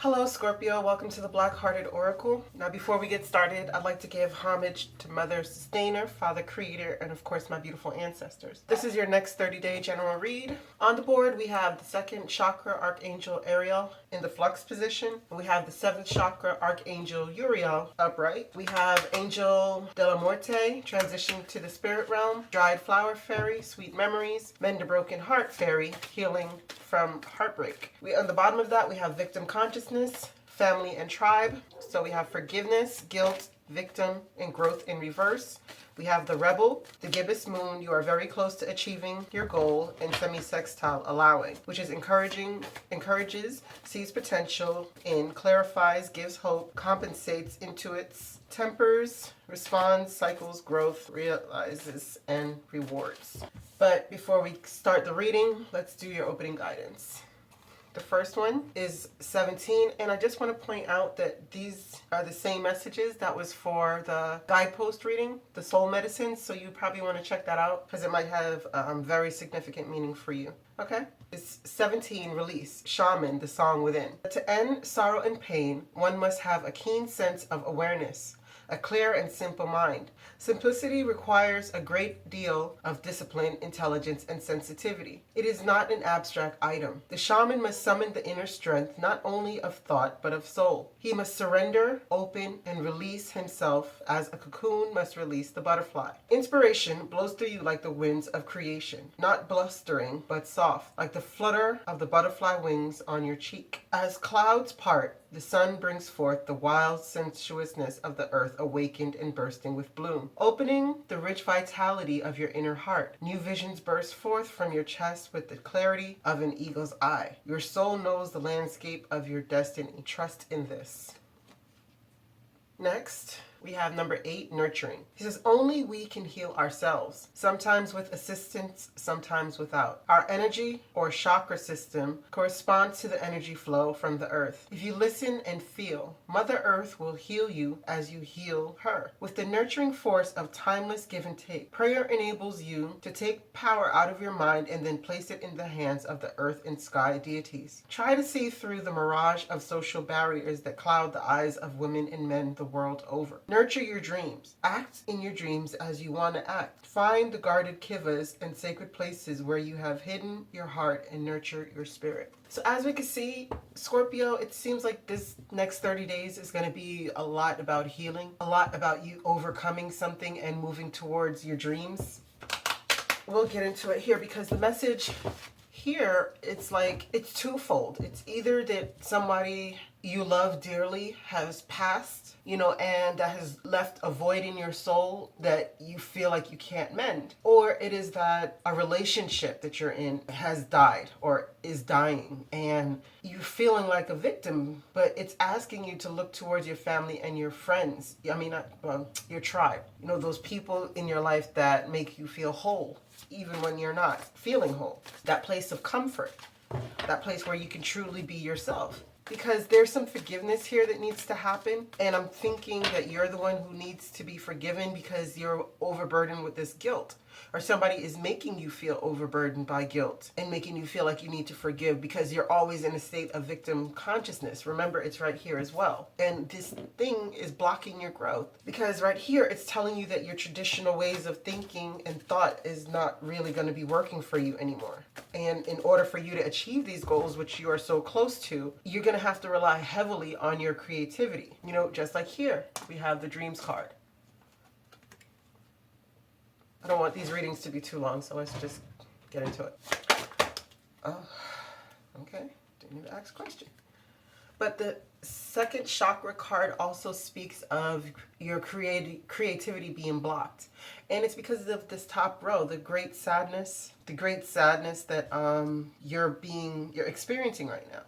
Hello Scorpio, welcome to the Black Hearted Oracle. Now before we get started, I'd like to give homage to Mother Sustainer, Father Creator, and of course my beautiful ancestors. This is your next 30-day general read. On the board we have the 2nd chakra Archangel Ariel in the flux position. We have the 7th chakra Archangel Uriel upright. We have Angel de la Muerte transitioning to the spirit realm, Dried Flower Fairy, Sweet Memories, Mend a Broken Heart Fairy, healing from heartbreak. On the bottom of that we have Victim Consciousness, Family and Tribe. So we have Forgiveness, Guilt, Victim, and Growth in reverse. We have the Rebel, the Gibbous Moon, you are very close to achieving your goal, and Semi-Sextile Allowing, which is encourages, sees potential in, clarifies, gives hope, compensates, intuits, tempers, responds, cycles, growth, realizes, and rewards. But before we start the reading, let's do your opening guidance. The first one is 17, and I just want to point out that these are the same messages that was for the guidepost reading, the soul medicine, so you probably want to check that out because it might have very significant meaning for you. Okay? It's 17, Release, Shaman, the Song Within. To end sorrow and pain, one must have a keen sense of awareness, a clear and simple mind. Simplicity requires a great deal of discipline, intelligence, and sensitivity. It is not an abstract item. The shaman must summon the inner strength not only of thought but of soul. He must surrender, open, and release himself as a cocoon must release the butterfly. Inspiration blows through you like the winds of creation, not blustering but soft, like the flutter of the butterfly wings on your cheek. As clouds part, the sun brings forth the wild sensuousness of the earth awakened and bursting with bloom, opening the rich vitality of your inner heart. New visions burst forth from your chest with the clarity of an eagle's eye. Your soul knows the landscape of your destiny. Trust in this. Next, we have number 8, Nurturing. He says, only we can heal ourselves, sometimes with assistance, sometimes without. Our energy or chakra system corresponds to the energy flow from the earth. If you listen and feel, Mother Earth will heal you as you heal her. With the nurturing force of timeless give and take, prayer enables you to take power out of your mind and then place it in the hands of the earth and sky deities. Try to see through the mirage of social barriers that cloud the eyes of women and men the world over. Nurture your dreams. Act in your dreams as you want to act. Find the guarded kivas and sacred places where you have hidden your heart and nurture your spirit. So as we can see, Scorpio, it seems like this next 30 days is going to be a lot about healing, a lot about you overcoming something and moving towards your dreams. We'll get into it here because the message here, it's like, it's twofold. It's either that somebody you love dearly has passed, and that has left a void in your soul that you feel like you can't mend. Or it is that a relationship that you're in has died or is dying and you're feeling like a victim, but it's asking you to look towards your family and your friends. Your tribe. Those people in your life that make you feel whole, even when you're not feeling whole. That place of comfort. That place where you can truly be yourself. Because there's some forgiveness here that needs to happen. And I'm thinking that you're the one who needs to be forgiven because you're overburdened with this guilt. Or somebody is making you feel overburdened by guilt and making you feel like you need to forgive because you're always in a state of victim consciousness. Remember, it's right here as well. And this thing is blocking your growth because right here, it's telling you that your traditional ways of thinking and thought is not really going to be working for you anymore. And in order for you to achieve these goals, which you are so close to, you're going to have to rely heavily on your creativity. Just like here, we have the Dreams card. I don't want these readings to be too long, so let's just get into it. Oh, okay. Didn't need to ask a question. But the 2nd chakra card also speaks of your creativity being blocked. And it's because of this top row, the great sadness that you're experiencing right now.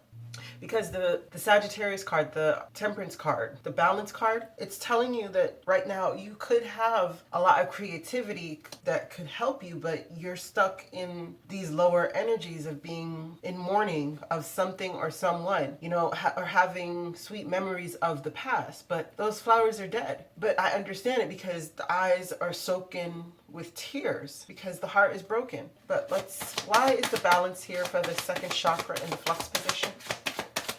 Because the Sagittarius card, the Temperance card, the Balance card, it's telling you that right now you could have a lot of creativity that could help you, but you're stuck in these lower energies of being in mourning of something or someone, or having sweet memories of the past. But those flowers are dead. But I understand it because the eyes are soaking with tears because the heart is broken. But why is the Balance here for the 2nd chakra in the flux position?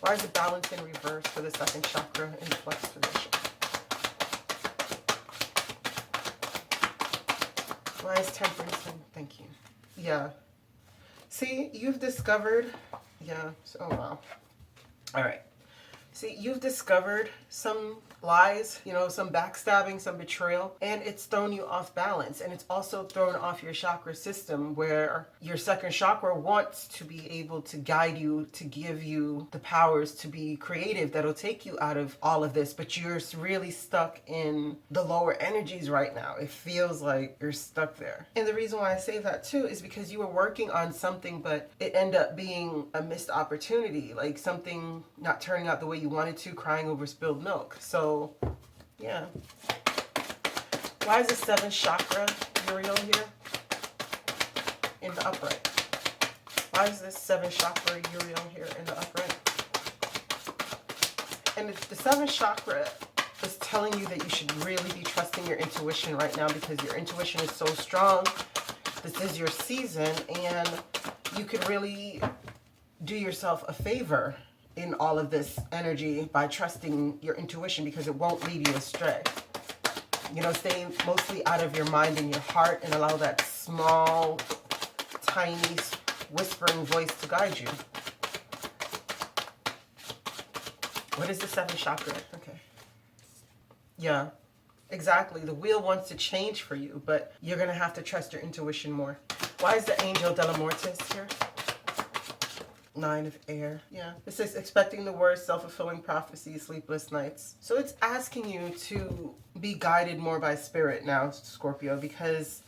Why is the balance in reverse for the second chakra in the flex position? Why is temperance in, thank you. Yeah. See, you've discovered, yeah, oh wow. All right. See, you've discovered some lies, you know, some backstabbing, some betrayal, and it's thrown you off balance. And it's also thrown off your chakra system, where your second chakra wants to be able to guide you, to give you the powers to be creative that'll take you out of all of this. But you're really stuck in the lower energies right now. It feels like you're stuck there. And the reason why I say that too is because you were working on something, but it ended up being a missed opportunity, like something not turning out the way you wanted to, crying over spilled milk. So, yeah. Why is the seventh chakra Uriel here in the upright? Why is this seventh chakra Uriel here in the upright? And the seventh chakra is telling you that you should really be trusting your intuition right now, because your intuition is so strong. This is your season, and you could really do yourself a favor in all of this energy by trusting your intuition, because it won't lead you astray. You know, stay mostly out of your mind and your heart, and allow that small, tiny, whispering voice to guide you. What is the seventh chakra? Okay. Yeah, exactly. The wheel wants to change for you, but you're going to have to trust your intuition more. Why is the angel de la Mortis here? Nine of air. Yeah. It says expecting the worst, self-fulfilling prophecy, sleepless nights. So it's asking you to be guided more by spirit now, Scorpio, because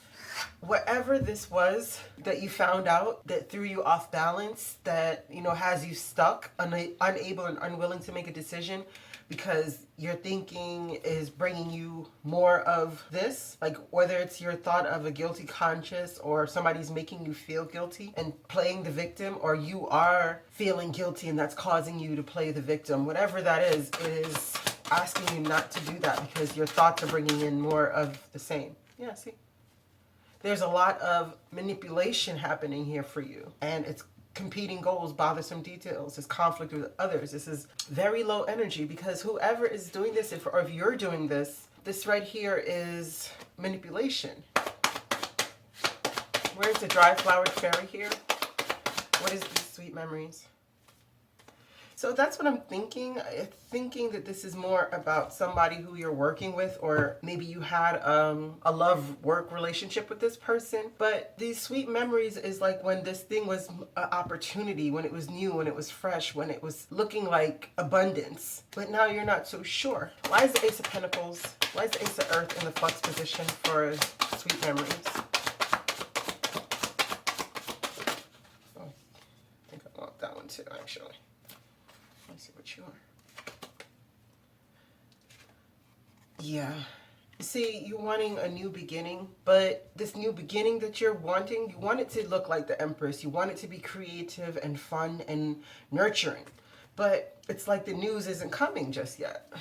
whatever this was that you found out that threw you off balance, that, you know, has you stuck, unable and unwilling to make a decision, because your thinking is bringing you more of this, like whether it's your thought of a guilty conscience, or somebody's making you feel guilty and playing the victim, or you are feeling guilty and that's causing you to play the victim. Whatever that is asking you not to do that, because your thoughts are bringing in more of the same. Yeah, see? There's a lot of manipulation happening here for you, and it's competing goals, bothersome details, this conflict with others. This is very low energy, because whoever is doing this, or if you're doing this, this right here is manipulation. Where's the dry flowered fairy here? What is these sweet memories? So that's what I'm thinking. I'm thinking that this is more about somebody who you're working with, or maybe you had a love-work relationship with this person. But these sweet memories is like when this thing was an opportunity, when it was new, when it was fresh, when it was looking like abundance. But now you're not so sure. Why is the Ace of Pentacles? Why is the Ace of Earth in the flux position for sweet memories? Oh, I think I want that one too, actually. Let's see what you are. Yeah. See, you're wanting a new beginning, but this new beginning that you're wanting, you want it to look like the Empress. You want it to be creative and fun and nurturing. But it's like the news isn't coming just yet.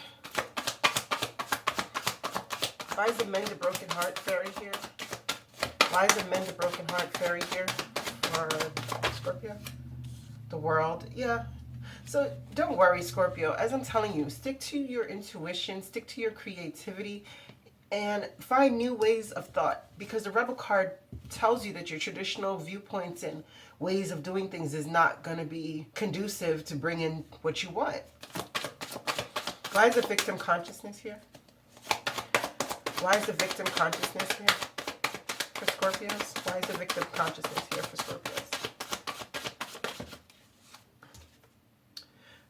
Why is the Mend a Broken Heart fairy here? Why is the Mend a Broken Heart fairy here for Scorpio? The World. Yeah. So don't worry, Scorpio. As I'm telling you, stick to your intuition, stick to your creativity, and find new ways of thought. Because the Rebel card tells you that your traditional viewpoints and ways of doing things is not going to be conducive to bring in what you want. Why is the victim consciousness here? Why is the victim consciousness here for Scorpios? Why is the victim consciousness here for Scorpios?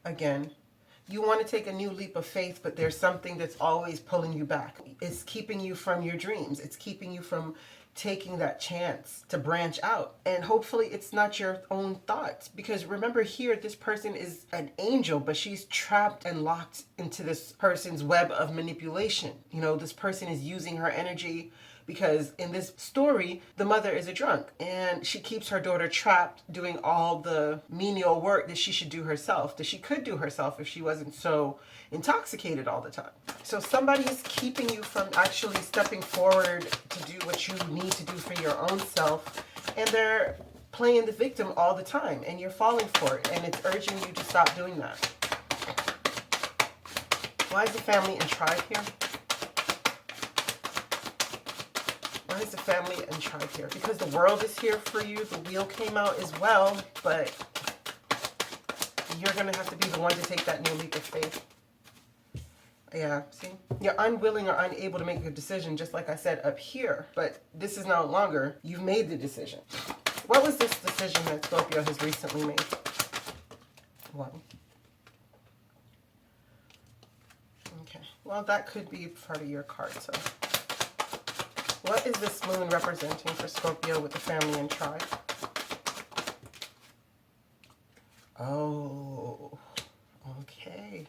Again, you want to take a new leap of faith, but there's something that's always pulling you back. It's keeping you from your dreams. It's keeping you from taking that chance to branch out. And hopefully it's not your own thoughts. Because remember here, this person is an angel, but she's trapped and locked into this person's web of manipulation. You know, this person is using her energy, because in this story, the mother is a drunk and she keeps her daughter trapped doing all the menial work that she should do herself, that she could do herself if she wasn't so intoxicated all the time. So somebody is keeping you from actually stepping forward to do what you need to do for your own self. And they're playing the victim all the time, and you're falling for it, and it's urging you to stop doing that. Why is the family and tribe here? Why is the family and tribe here? Because the world is here for you. The wheel came out as well, but you're going to have to be the one to take that new leap of faith. Yeah, see? You're unwilling or unable to make a decision, just like I said up here. But this is no longer, you've made the decision. What was this decision that Scorpio has recently made? One. Okay, well, that could be part of your card, so. What is this moon representing for Scorpio with the family and tribe? Oh, okay.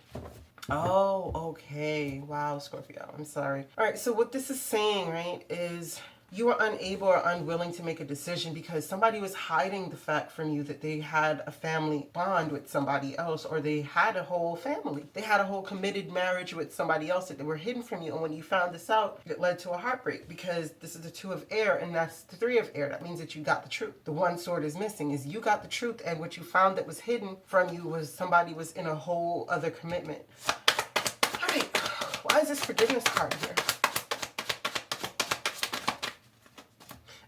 Oh, okay. Wow, Scorpio. I'm sorry. All right, so what this is saying, right, is you are unable or unwilling to make a decision because somebody was hiding the fact from you that they had a family bond with somebody else, or they had a whole family. They had a whole committed marriage with somebody else that they were hidden from you. And when you found this out, it led to a heartbreak, because this is the 2 of air and that's the 3 of air. That means that you got the truth. The one sword is missing is you got the truth, and what you found that was hidden from you was somebody was in a whole other commitment. All right, why is this forgiveness card here?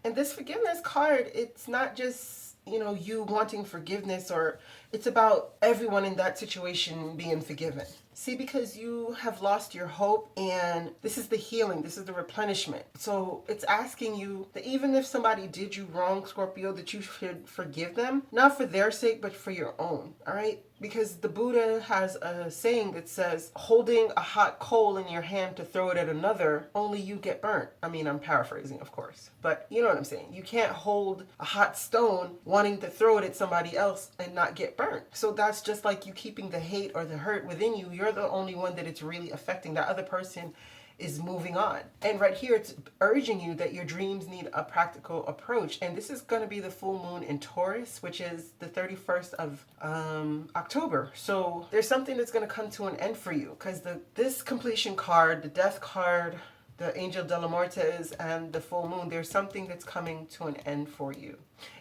And this forgiveness card, it's not just, you know, you wanting forgiveness, or it's about everyone in that situation being forgiven. See, because you have lost your hope, and this is the healing, this is the replenishment. So it's asking you that even if somebody did you wrong, Scorpio, that you should forgive them, not for their sake, but for your own, all right? Because the Buddha has a saying that says, holding a hot coal in your hand to throw it at another, only you get burnt. I mean, I'm paraphrasing, of course, but you know what I'm saying. You can't hold a hot stone wanting to throw it at somebody else and not get burnt. So that's just like you keeping the hate or the hurt within you. You're the only one that it's really affecting. That other person is moving on. And right here, it's urging you that your dreams need a practical approach. And this is going to be the full moon in Taurus, which is the 31st of October. So there's something that's going to come to an end for you, because this completion card, the death card, the Angel de la Muertes, and the full moon, there's something that's coming to an end for you.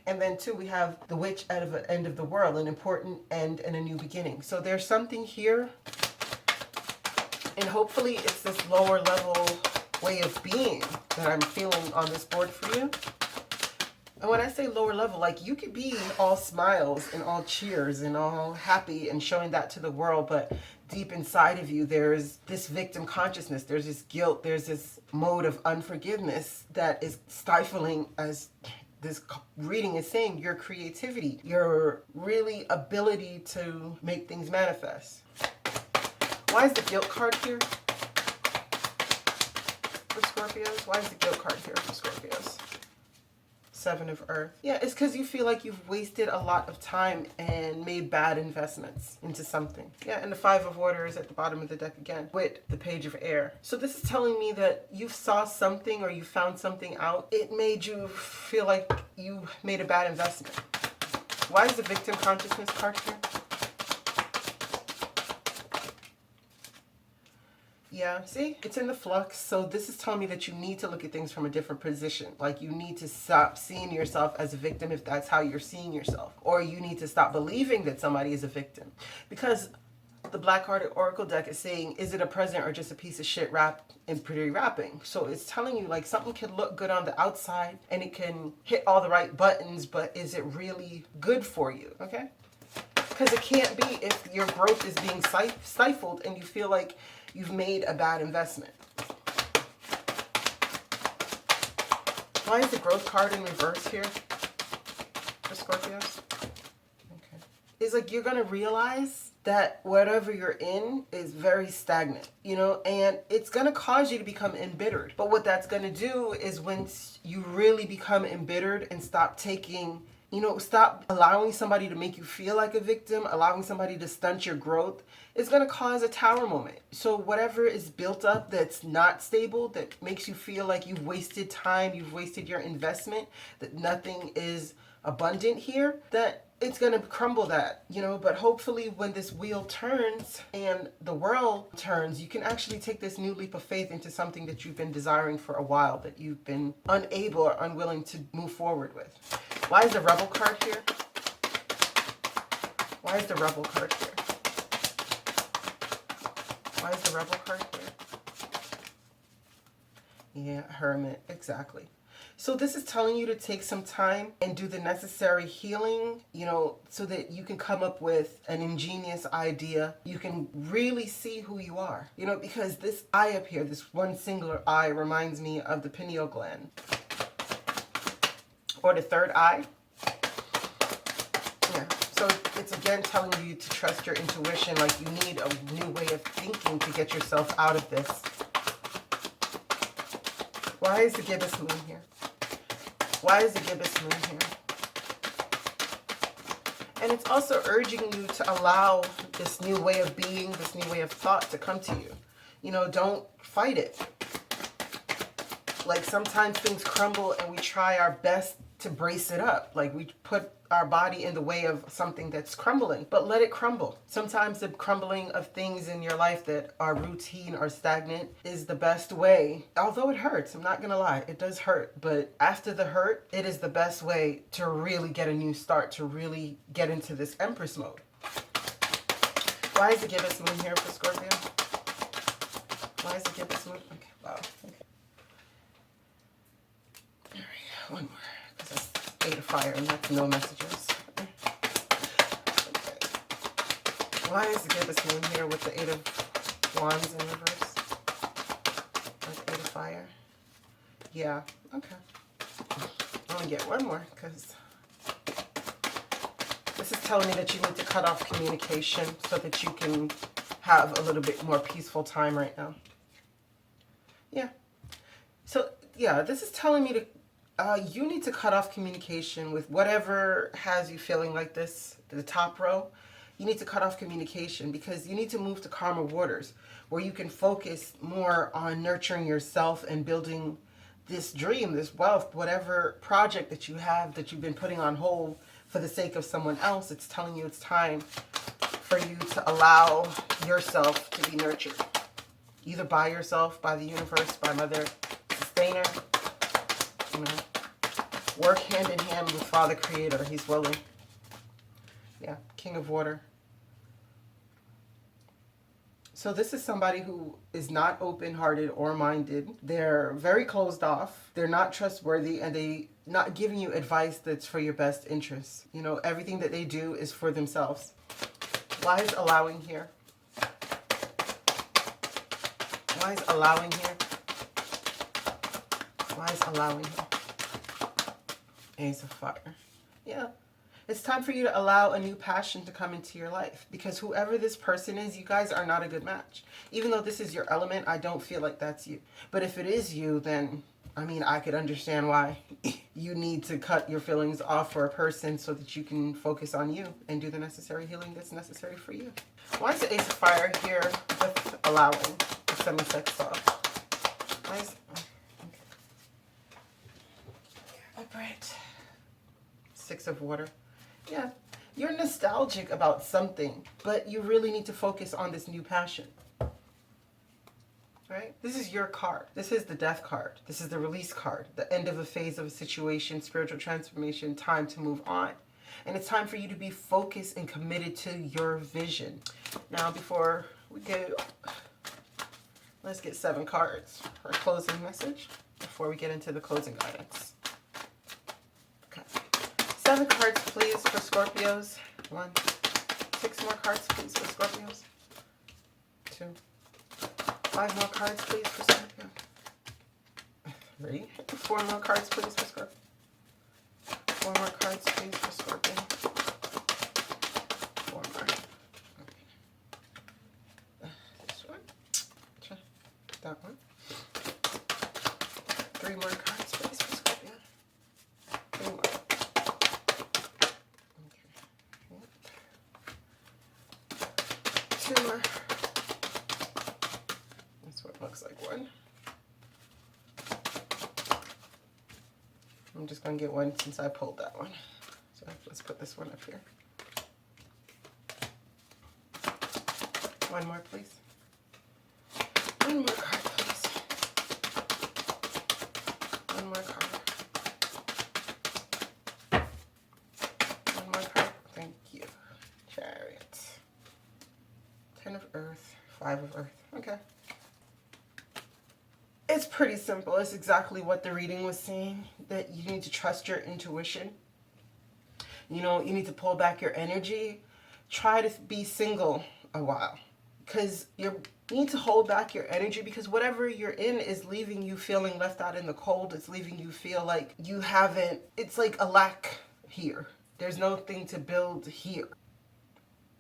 And then too, we have the witch out of the end of the world, an important end and a new beginning. So there's something here. And hopefully it's this lower level way of being that I'm feeling on this board for you. And when I say lower level, like, you could be all smiles and all cheers and all happy and showing that to the world, but deep inside of you, there's this victim consciousness, there's this guilt, there's this mode of unforgiveness that is stifling, as this reading is saying, your creativity, your really ability to make things manifest. Why is the guilt card here for Scorpios? Why is the guilt card here for Scorpios? 7 of Earth. Yeah, it's because you feel like you've wasted a lot of time and made bad investments into something. Yeah, and the 5 of Water is at the bottom of the deck again with the Page of Air. So this is telling me that you saw something or you found something out. It made you feel like you made a bad investment. Why is the Victim Consciousness card here? Yeah, see, it's in the flux. So this is telling me that you need to look at things from a different position. Like, you need to stop seeing yourself as a victim if that's how you're seeing yourself. Or you need to stop believing that somebody is a victim. Because the Black-Hearted Oracle deck is saying, is it a present or just a piece of shit wrapped in pretty wrapping? So it's telling you, like, something can look good on the outside and it can hit all the right buttons, but is it really good for you? Okay? Because it can't be if your growth is being stifled and you feel like you've made a bad investment. Why is the growth card in reverse here for Scorpios? Okay. It's like you're going to realize that whatever you're in is very stagnant, you know, and it's going to cause you to become embittered. But what that's going to do is, once you really become embittered and stop taking, you know, stop allowing somebody to make you feel like a victim, allowing somebody to stunt your growth, it's going to cause a tower moment. So whatever is built up that's not stable, that makes you feel like you've wasted time, you've wasted your investment, that nothing is abundant here, that it's going to crumble that, you know, but hopefully when this wheel turns and the world turns, you can actually take this new leap of faith into something that you've been desiring for a while, that you've been unable or unwilling to move forward with. Why is the Rebel card here? Why is the Rebel card here? Why is the Rebel card here? Yeah, Hermit, exactly. So this is telling you to take some time and do the necessary healing, you know, so that you can come up with an ingenious idea. You can really see who you are, you know, because this eye up here, this one singular eye, reminds me of the pineal gland or the third eye. Yeah, so it's again telling you to trust your intuition, like you need a new way of thinking to get yourself out of this. Why is the gibbous moon here? Why is the gibbous moon here? And it's also urging you to allow this new way of being, this new way of thought to come to you. You know, don't fight it. Like sometimes things crumble and we try our best to brace it up. Like we put our body in the way of something that's crumbling, but let it crumble. Sometimes the crumbling of things in your life that are routine or stagnant is the best way. Although it hurts, I'm not gonna lie, it does hurt, but after the hurt, it is the best way to really get a new start, to really get into this Empress mode. Why is the gibbous moon here for Scorpio? Why is the gibbous moon? Okay, wow. Okay. All right, one more. Eight of Fire, and that's no messages. Okay. Why is the gibbous moon here with the Eight of Wands in reverse? With Eight of Fire? Yeah, okay. I'm gonna get one more because this is telling me that you need to cut off communication so that you can have a little bit more peaceful time right now. Yeah. So, yeah, this is telling me to you need to cut off communication with whatever has you feeling like this, the top row. You need to cut off communication because you need to move to calmer waters where you can focus more on nurturing yourself and building this dream, this wealth, whatever project that you have that you've been putting on hold for the sake of someone else. It's telling you it's time for you to allow yourself to be nurtured. Either by yourself, by the universe, by Mother Sustainer. You know, work hand in hand with Father Creator. He's willing. Yeah, King of Water. So this is somebody who is not open-hearted or minded. They're very closed off. They're not trustworthy, and they not giving you advice that's for your best interests. You know, everything that they do is for themselves. Why is allowing here? Why is allowing here? Why is allowing here? Ace of Fire. Yeah. It's time for you to allow a new passion to come into your life because whoever this person is, you guys are not a good match. Even though this is your element, I don't feel like that's you. But if it is you, then, I mean, I could understand why you need to cut your feelings off for a person so that you can focus on you and do the necessary healing that's necessary for you. Why is the Ace of Fire here with allowing the semi-sex off? Why is... Okay. Upright. Six of Water. Yeah, you're nostalgic about something, but you really need to focus on this new passion. Right? This is your card. This is the Death card. This is the Release card. The end of a phase of a situation, spiritual transformation, time to move on. And it's time for you to be focused and committed to your vision. Now, before we go, let's get 7 cards for a closing message before we get into the closing guidance. 7 cards, please, for Scorpios. 1. 6 more cards, please, for Scorpios. 2. 5 more cards, please, for Scorpio. 3. 4 more cards, please, for Scorpio. 4 more cards, please, for Scorpio. 4 more. Okay. This one. That one. 3 more cards, please, for Scorpio. 3 more. Two more. That's what it looks like. 1. I'm just going to get 1 since I pulled that one. So So let's put this one up here. One more, please. One more card, please. One more card. One more card. Thank you. Chariot. 10 of Earth. 5 of Earth. Okay. It's pretty simple. It's exactly what the reading was saying, that you need to trust your intuition. You know, you need to pull back your energy. Try to be single a while, because you need to hold back your energy, because whatever you're in is leaving you feeling left out in the cold. It's leaving you feel like you haven't, it's like a lack here. There's nothing to build here.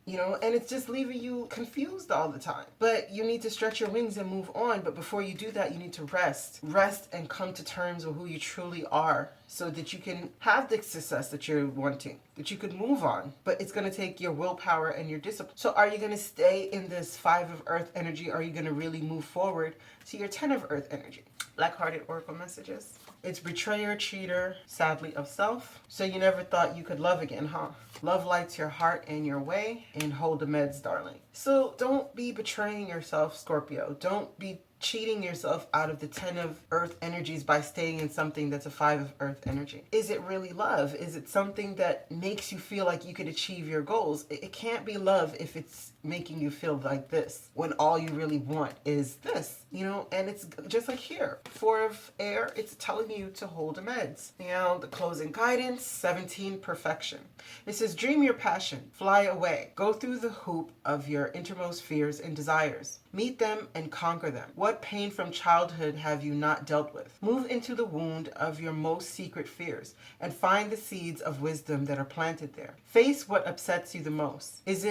You know, and it's just leaving you confused all the time. But you need to stretch your wings and move on. But before you do that, you need to rest. Rest and come to terms with who you truly are, so that you can have the success that you're wanting, that you can move on. But it's going to take your willpower and your discipline. So are you going to stay in this 5 of Earth energy? Or are you going to really move forward to your 10 of Earth energy? Black-hearted oracle messages. It's betrayer, cheater, sadly of self. So you never thought you could love again, huh? Love lights your heart and your way, and hold the meds, darling. So don't be betraying yourself, Scorpio. Don't be cheating yourself out of the 10 of Earth energies by staying in something that's a 5 of Earth energy. Is it really love? Is it something that makes you feel like you could achieve your goals? It can't be love if it's making you feel like this, when all you really want is this, you know? And it's just like here, 4 of Air, it's telling you to hold the meds. Now, the closing guidance, 17, perfection. It says, dream your passion, fly away, go through the hoop of your innermost fears and desires. Meet them and conquer them. What pain from childhood have you not dealt with? Move into the wound of your most secret fears and find the seeds of wisdom that are planted there. Face what upsets you the most. It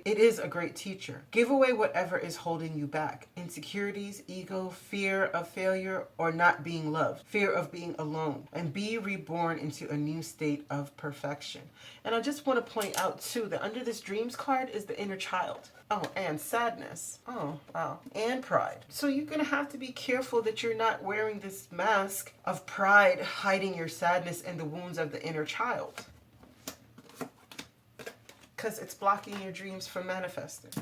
is a great teacher. Give away whatever is holding you back. Insecurities, ego, fear of failure or not being loved, fear of being alone, and be reborn into a new state of perfection. And I just want to point out too that under this dreams card is the inner child. Oh, and sadness. Oh, wow. And pride. So you're going to have to be careful that you're not wearing this mask of pride, hiding your sadness and the wounds of the inner child, because it's blocking your dreams from manifesting.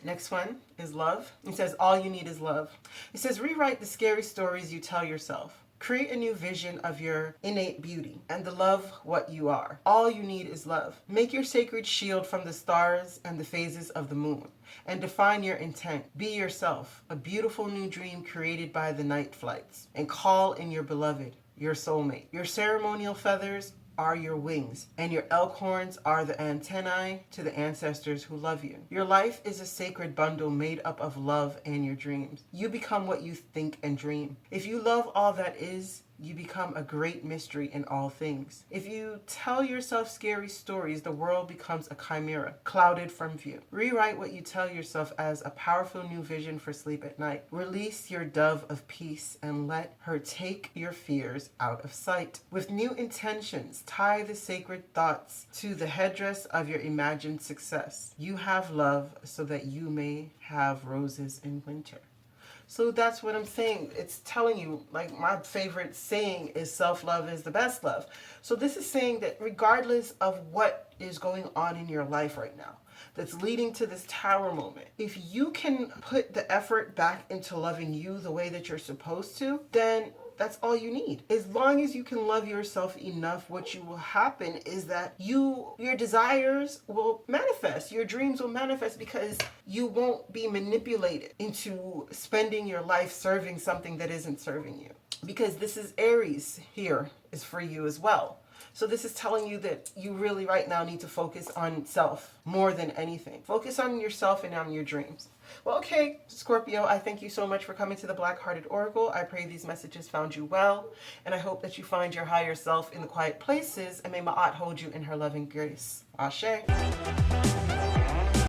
Next one is love. It says, all you need is love. It says, rewrite the scary stories you tell yourself. Create a new vision of your innate beauty and the love what you are. All you need is love. Make your sacred shield from the stars and the phases of the moon, and define your intent. Be yourself, a beautiful new dream created by the night flights, and call in your beloved, your soulmate. Your ceremonial feathers are your wings, and your elk horns are the antennae to the ancestors who love you. Your life is a sacred bundle made up of love and your dreams. You become what you think and dream. If you love all that is, you become a great mystery in all things. If you tell yourself scary stories, the world becomes a chimera, clouded from view. Rewrite what you tell yourself as a powerful new vision for sleep at night. Release your dove of peace and let her take your fears out of sight. With new intentions, tie the sacred thoughts to the headdress of your imagined success. You have love so that you may have roses in winter. So that's what I'm saying. It's telling you, like, my favorite saying is self-love is the best love. So this is saying that regardless of what is going on in your life right now that's leading to this tower moment, if you can put the effort back into loving you the way that you're supposed to, then that's all you need. As long as you can love yourself enough, what will happen is that your desires will manifest. Your dreams will manifest, because you won't be manipulated into spending your life serving something that isn't serving you. Because this is Aries here is for you as well. So this is telling you that you really right now need to focus on self more than anything. Focus on yourself and on your dreams. Well, okay, Scorpio, I thank you so much for coming to the Black-Hearted Oracle. I pray these messages found you well, and I hope that you find your higher self in the quiet places, and may Ma'at hold you in her loving grace. Ashe.